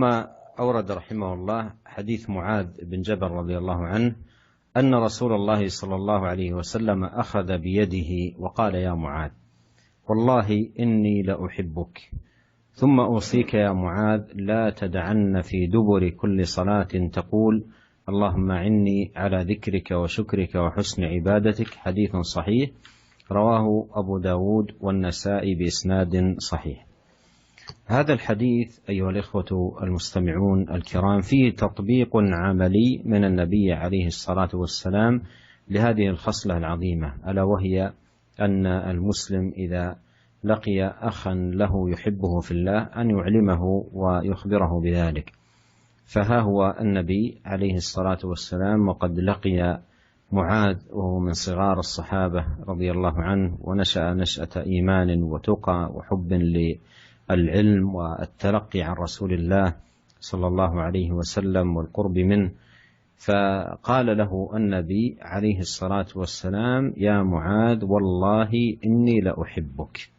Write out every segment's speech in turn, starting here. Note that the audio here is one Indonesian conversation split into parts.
ثم أورد رحمه الله حديث معاذ بن جبل رضي الله عنه أن رسول الله صلى الله عليه وسلم أخذ بيده وقال: يا معاذ، والله إني لأحبك، ثم أوصيك يا معاذ لا تدعن في دبر كل صلاة تقول: اللهم أعني على ذكرك وشكرك وحسن عبادتك. حديث صحيح رواه أبو داود والنسائي بإسناد صحيح. هذا الحديث أيها الإخوة المستمعون الكرام فيه تطبيق عملي من النبي عليه الصلاة والسلام لهذه الخصلة العظيمة، ألا وهي أن المسلم إذا لقي أخا له يحبه في الله أن يعلمه ويخبره بذلك. فها هو النبي عليه الصلاة والسلام وقد لقي معاذ وهو من صغار الصحابة رضي الله عنه، ونشأ نشأة إيمان وتقى وحب للعلم والتلقي عن رسول الله صلى الله عليه وسلم والقرب منه. فقال له النبي عليه الصلاة والسلام: يا معاذ، والله إني لأحبك.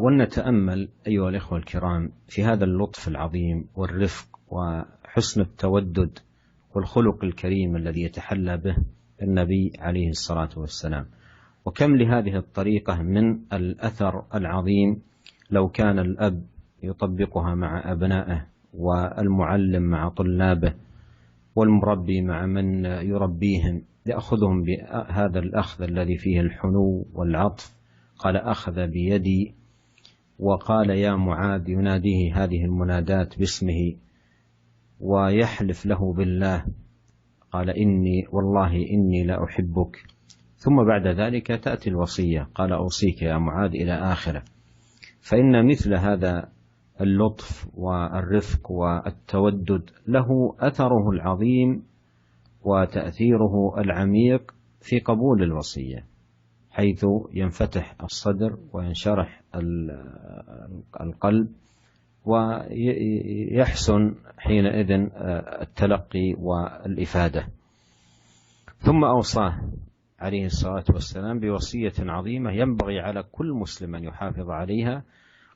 ولنتأمل أيها الإخوة الكرام في هذا اللطف العظيم والرفق وحسن التودد والخلق الكريم الذي يتحلى به النبي عليه الصلاة والسلام، وكم لهذه الطريقة من الأثر العظيم لو كان الأب يطبقها مع أبنائه، والمعلم مع طلابه، والمربي مع من يربيهم، يأخذهم بهذا الأخذ الذي فيه الحنو والعطف. قال: أخذ بيدي، وقال: يا معاذ، يناديه هذه المنادات باسمه ويحلف له بالله. قال: والله إني لأحبك. ثم بعد ذلك تأتي الوصية، قال: أوصيك يا معاذ إلى آخره. فإن مثل هذا اللطف والرفق والتودد له أثره العظيم وتأثيره العميق في قبول الوصية، حيث ينفتح الصدر وينشرح القلب، ويحسن حينئذ التلقي والإفادة. ثم أوصاه عليه الصلاة والسلام بوصية عظيمة ينبغي على كل مسلم أن يحافظ عليها.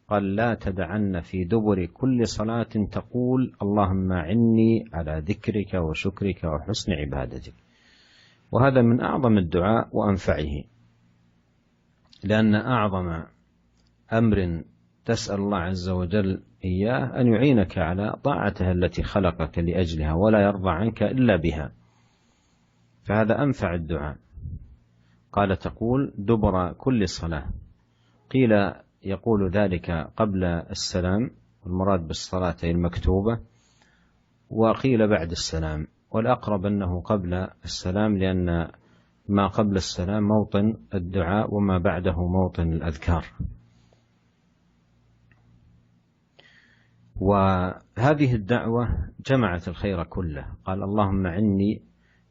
قال: لا تدعن في دبر كل صلاة تقول: اللهم أعني على ذكرك وشكرك وحسن عبادتك. وهذا من أعظم الدعاء وأنفعه، لأن أعظم أمر تسأل الله عز وجل إياه أن يعينك على طاعته التي خلقك لأجلها، ولا يرضى عنك إلا بها. فهذا أنفع الدعاء. قال: تقول دبر كل صلاة. قيل يقول ذلك قبل السلام، والمراد بالصلاة المكتوبة، وقيل بعد السلام، والأقرب أنه قبل السلام، لأن ما قبل السلام موطن الدعاء وما بعده موطن الأذكار. وهذه الدعوة جمعت الخير كله. قال: اللهم أعني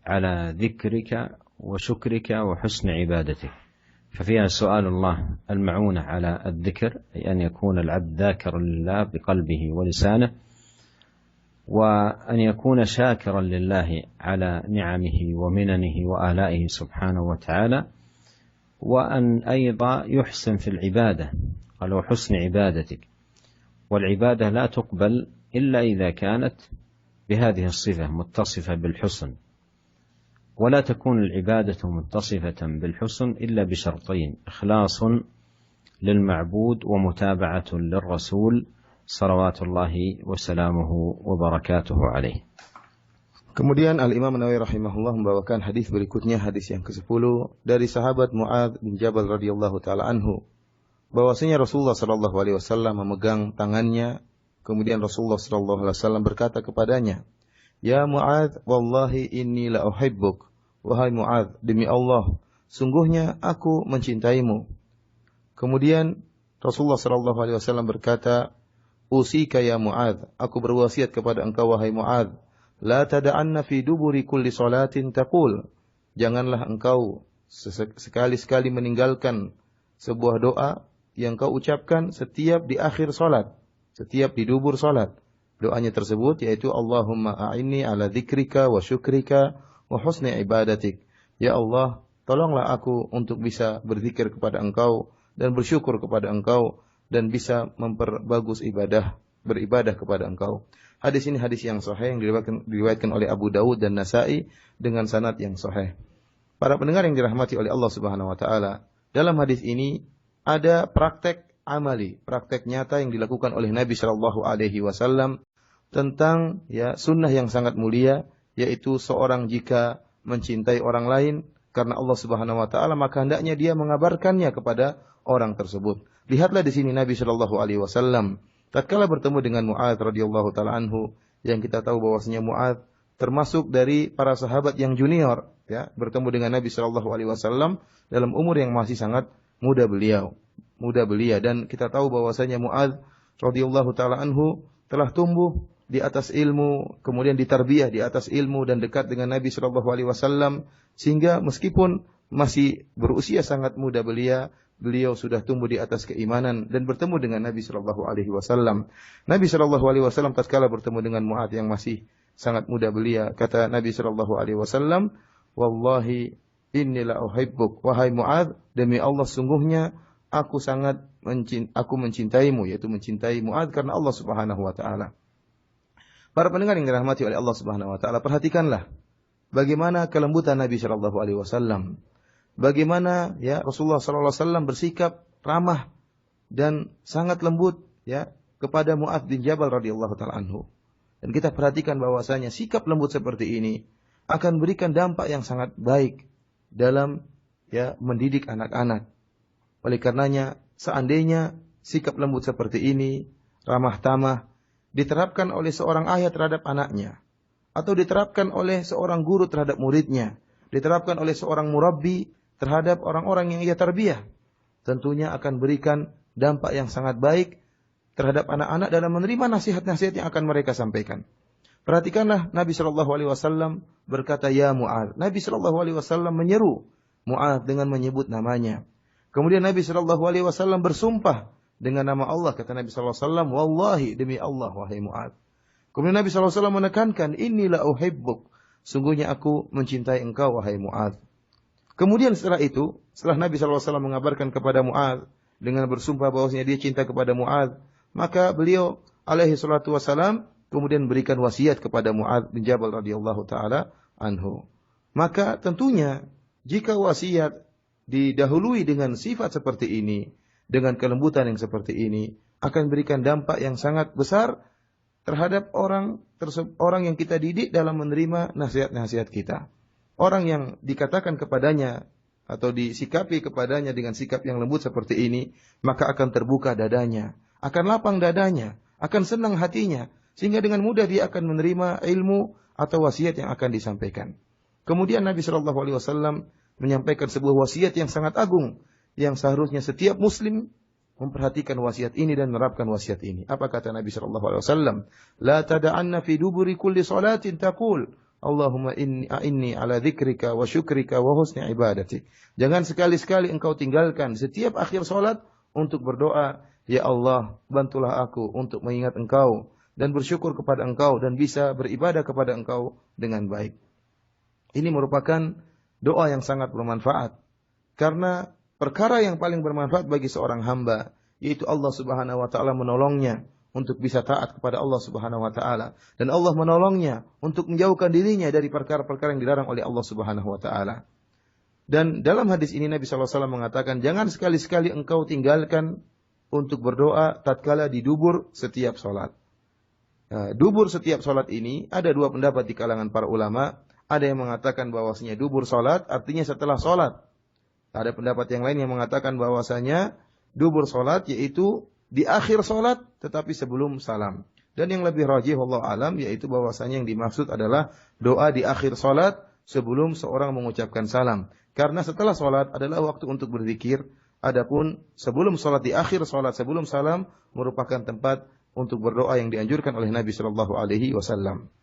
على ذكرك وشكرك وحسن عبادتك. ففيها سؤال الله المعونة على الذكر، أي أن يكون العبد ذاكرا لله بقلبه ولسانه، وأن يكون شاكرا لله على نعمه ومننه وآلائه سبحانه وتعالى، وأن أيضا يحسن في العبادة. قال: وحسن عبادتك. والعبادة لا تقبل إلا إذا كانت بهذه الصفة متصفة بالحسن، ولا تكون العبادة متصفة بالحسن إلا بشرطين: إخلاص للمعبود ومتابعة للرسول صلوات الله وسلامه وبركاته عليه. Kemudian Al-Imam Nawawi rahimahullah membawakan hadis berikutnya, hadis yang ke-10 dari sahabat Muadz bin Jabal radhiyallahu taala anhu, bahwasanya Rasulullah sallallahu alaihi wasallam memegang tangannya, kemudian Rasulullah sallallahu alaihi wasallam berkata kepadanya: "Ya Muadz, wallahi inni la uhibbuk." Wahai Muadz, demi Allah, sungguhnya aku mencintaimu. Kemudian Rasulullah sallallahu alaihi wasallam berkata, "Usika ya Muadz, aku berwasiat kepada engkau wahai Muadz, la tada'anna fi duburi kulli salatin taqul." Janganlah engkau sekali-sekali meninggalkan sebuah doa yang kau ucapkan setiap di akhir salat, setiap di dubur salat. Doanya tersebut yaitu Allahumma a'inni ala dzikrika wa syukrika wa husni ibadatik. Ya Allah, tolonglah aku untuk bisa berzikir kepada engkau dan bersyukur kepada engkau dan bisa memperbagus ibadah beribadah kepada engkau. Hadis ini hadis yang sahih yang diriwayatkan oleh Abu Dawud dan Nasa'i dengan sanad yang sahih. Para pendengar yang dirahmati oleh Allah Subhanahu wa taala, dalam hadis ini ada praktek amali, praktek nyata yang dilakukan oleh Nabi sallallahu alaihi wasallam tentang sunnah yang sangat mulia, yaitu seorang jika mencintai orang lain karena Allah Subhanahu wa taala, maka hendaknya dia mengabarkannya kepada orang tersebut. Lihatlah di sini Nabi sallallahu alaihi wasallam tatkala bertemu dengan Mu'adz radhiyallahu taala anhu, yang kita tahu bahwasanya Mu'adz termasuk dari para sahabat yang junior, bertemu dengan Nabi sallallahu alaihi wasallam dalam umur yang masih sangat muda belia, dan kita tahu bahwasanya Mu'adz radhiyallahu taala anhu telah tumbuh di atas ilmu, kemudian ditarbiyah di atas ilmu dan dekat dengan Nabi sallallahu alaihi wasallam, sehingga meskipun masih berusia sangat muda belia, beliau sudah tumbuh di atas keimanan dan bertemu dengan Nabi sallallahu alaihi wasallam. Nabi sallallahu alaihi wasallam tatkala bertemu dengan Mu'adz yang masih sangat muda belia, kata Nabi sallallahu alaihi wasallam, "Wallahi inni la uhibbuk." Wahai Mu'adz, demi Allah sungguhnya aku mencintaimu, yaitu mencintai Mu'adz karena Allah Subhanahu wa taala. Para pendengar yang dirahmati oleh Allah Subhanahu wa taala, perhatikanlah bagaimana kelembutan Nabi sallallahu alaihi wasallam. Bagaimana Rasulullah sallallahu alaihi wasallam bersikap ramah dan sangat lembut kepada Mu'adz bin Jabal radhiyallahu taala anhu. Dan kita perhatikan bahwasanya sikap lembut seperti ini akan berikan dampak yang sangat baik dalam mendidik anak-anak. Oleh karenanya, seandainya sikap lembut seperti ini, ramah tamah, diterapkan oleh seorang ayah terhadap anaknya, atau diterapkan oleh seorang guru terhadap muridnya, diterapkan oleh seorang murabbi terhadap orang-orang yang ia tarbiyah, tentunya akan berikan dampak yang sangat baik terhadap anak-anak dalam menerima nasihat-nasihat yang akan mereka sampaikan. Perhatikanlah Nabi sallallahu alaihi wasallam berkata, "Ya Mu'adz." Nabi sallallahu alaihi wasallam menyeru Mu'adz dengan menyebut namanya. Kemudian Nabi sallallahu alaihi wasallam bersumpah dengan nama Allah, kata Nabi sallallahu alaihi wasallam, "Wallahi, demi Allah wahai Mu'adz." Kemudian Nabi sallallahu alaihi wasallam menekankan, "Inni la uhibbuk." Sungguhnya aku mencintai engkau wahai Mu'adz. Kemudian setelah itu, setelah Nabi sallallahu alaihi wasallam mengabarkan kepada Mu'adz dengan bersumpah bahwasanya dia cinta kepada Mu'adz, maka beliau alaihi salatu wasallam kemudian berikan wasiat kepada Mu'adz bin Jabal radhiyallahu taala anhu. Maka tentunya jika wasiat didahului dengan sifat seperti ini, dengan kelembutan yang seperti ini, akan berikan dampak yang sangat besar terhadap orang yang kita didik dalam menerima nasihat-nasihat kita. Orang yang dikatakan kepadanya atau disikapi kepadanya dengan sikap yang lembut seperti ini, maka akan terbuka dadanya, akan lapang dadanya, akan senang hatinya, sehingga dengan mudah dia akan menerima ilmu atau wasiat yang akan disampaikan. Kemudian Nabi sallallahu alaihi wasallam menyampaikan sebuah wasiat yang sangat agung, yang seharusnya setiap muslim memperhatikan wasiat ini dan menerapkan wasiat ini. Apa kata Nabi sallallahu alaihi wasallam? "La tada'anna fi duburi kulli salatin taqul Allahumma inni ala dzikrika wa syukrika wa husni ibadatik." Jangan sekali-sekali engkau tinggalkan setiap akhir salat untuk berdoa, "Ya Allah, bantulah aku untuk mengingat engkau dan bersyukur kepada engkau dan bisa beribadah kepada engkau dengan baik." Ini merupakan doa yang sangat bermanfaat. Karena perkara yang paling bermanfaat bagi seorang hamba, yaitu Allah Subhanahu wa taala menolongnya untuk bisa taat kepada Allah Subhanahu wa taala, dan Allah menolongnya untuk menjauhkan dirinya dari perkara-perkara yang dilarang oleh Allah Subhanahu wa taala. Dan dalam hadis ini Nabi sallallahu alaihi wasallam mengatakan, jangan sekali-sekali engkau tinggalkan untuk berdoa tatkala di dubur setiap salat. Dubur setiap salat ini ada dua pendapat di kalangan para ulama. Ada yang mengatakan bahwasanya dubur salat artinya setelah salat. Ada pendapat yang lain yang mengatakan bahwasanya dubur salat yaitu di akhir salat tetapi sebelum salam. Dan yang lebih rajih wallahu alam yaitu bahwasanya yang dimaksud adalah doa di akhir salat sebelum seorang mengucapkan salam. Karena setelah salat adalah waktu untuk berzikir. Adapun sebelum salat, di akhir salat sebelum salam merupakan tempat untuk berdoa yang dianjurkan oleh Nabi sallallahu alaihi wasallam.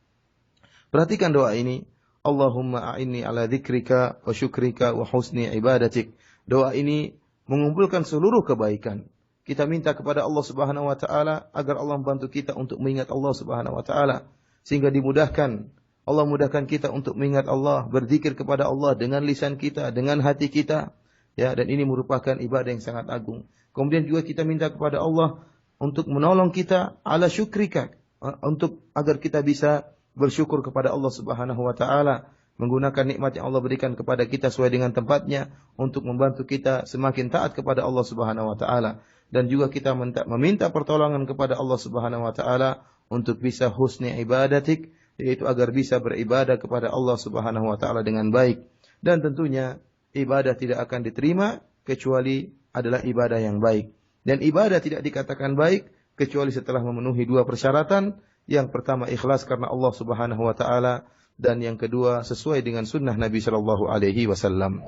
Perhatikan doa ini. Allahumma a'inni ala dzikrika wa syukrika wa husni ibadatik. Doa ini mengumpulkan seluruh kebaikan. Kita minta kepada Allah Subhanahu wa taala agar Allah membantu kita untuk mengingat Allah Subhanahu wa taala sehingga dimudahkan. Allah mudahkan kita untuk mengingat Allah, berzikir kepada Allah dengan lisan kita, dengan hati kita. Dan ini merupakan ibadah yang sangat agung. Kemudian juga kita minta kepada Allah untuk menolong kita ala syukrika, untuk agar kita bisa bersyukur kepada Allah Subhanahu wa taala, menggunakan nikmat yang Allah berikan kepada kita sesuai dengan tempatnya untuk membantu kita semakin taat kepada Allah Subhanahu wa taala, dan juga kita meminta pertolongan kepada Allah Subhanahu wa taala untuk bisa husni ibadatik, yaitu agar bisa beribadah kepada Allah Subhanahu wa taala dengan baik. Dan tentunya ibadah tidak akan diterima kecuali adalah ibadah yang baik. Dan ibadah tidak dikatakan baik kecuali setelah memenuhi dua persyaratan. Yang pertama ikhlas karena Allah Subhanahu wa taala, dan yang kedua sesuai dengan sunnah Nabi sallallahu alaihi wasallam.